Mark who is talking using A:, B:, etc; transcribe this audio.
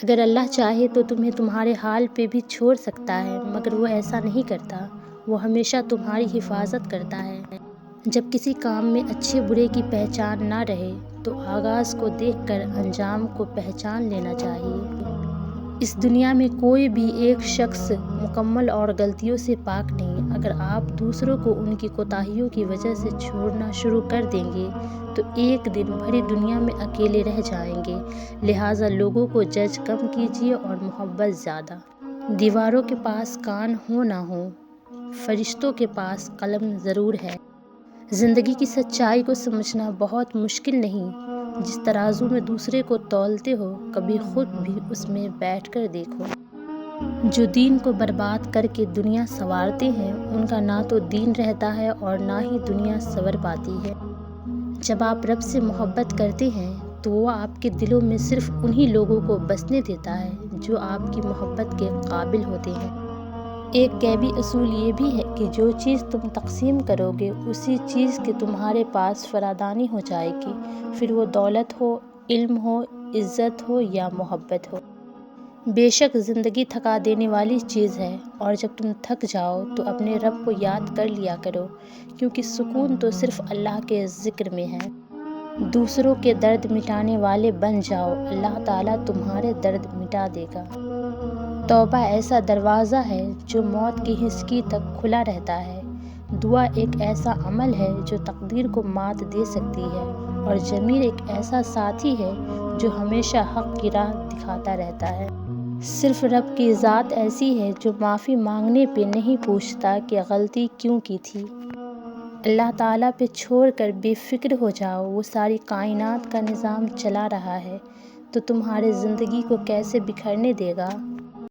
A: اگر اللہ چاہے تو تمہیں تمہارے حال پہ بھی چھوڑ سکتا ہے، مگر وہ ایسا نہیں کرتا۔ وہ ہمیشہ تمہاری حفاظت کرتا ہے۔ جب کسی کام میں اچھے برے کی پہچان نہ رہے تو آغاز کو دیکھ کر انجام کو پہچان لینا چاہیے۔ اس دنیا میں کوئی بھی ایک شخص مکمل اور غلطیوں سے پاک نہیں۔ اگر آپ دوسروں کو ان کی کوتاہیوں کی وجہ سے چھوڑنا شروع کر دیں گے تو ایک دن بھری دنیا میں اکیلے رہ جائیں گے۔ لہٰذا لوگوں کو جج کم کیجیے اور محبت زیادہ۔ دیواروں کے پاس کان ہو نہ ہو، فرشتوں کے پاس قلم ضرور ہے۔ زندگی کی سچائی کو سمجھنا بہت مشکل نہیں۔ جس ترازو میں دوسرے کو تولتے ہو، کبھی خود بھی اس میں بیٹھ کر دیکھو۔ جو دین کو برباد کر کے دنیا سنوارتے ہیں، ان کا نہ تو دین رہتا ہے اور نہ ہی دنیا سنور پاتی ہے۔ جب آپ رب سے محبت کرتے ہیں تو وہ آپ کے دلوں میں صرف انہی لوگوں کو بسنے دیتا ہے جو آپ کی محبت کے قابل ہوتے ہیں۔ ایک غیبی اصول یہ بھی ہے کہ جو چیز تم تقسیم کرو گے اسی چیز کی تمہارے پاس فراوانی ہو جائے گی، پھر وہ دولت ہو، علم ہو، عزت ہو یا محبت ہو۔ بے شک زندگی تھکا دینے والی چیز ہے، اور جب تم تھک جاؤ تو اپنے رب کو یاد کر لیا کرو، کیونکہ سکون تو صرف اللہ کے ذکر میں ہے۔ دوسروں کے درد مٹانے والے بن جاؤ، اللہ تعالیٰ تمہارے درد مٹا دے گا۔ توبہ ایسا دروازہ ہے جو موت کی ہسکی تک کھلا رہتا ہے۔ دعا ایک ایسا عمل ہے جو تقدیر کو مات دے سکتی ہے، اور ضمیر ایک ایسا ساتھی ہے جو ہمیشہ حق کی راہ دکھاتا رہتا ہے۔ صرف رب کی ذات ایسی ہے جو معافی مانگنے پہ نہیں پوچھتا کہ غلطی کیوں کی تھی۔ اللہ تعالیٰ پہ چھوڑ کر بے فکر ہو جاؤ، وہ ساری کائنات کا نظام چلا رہا ہے تو تمہاری زندگی کو کیسے بکھرنے دے گا۔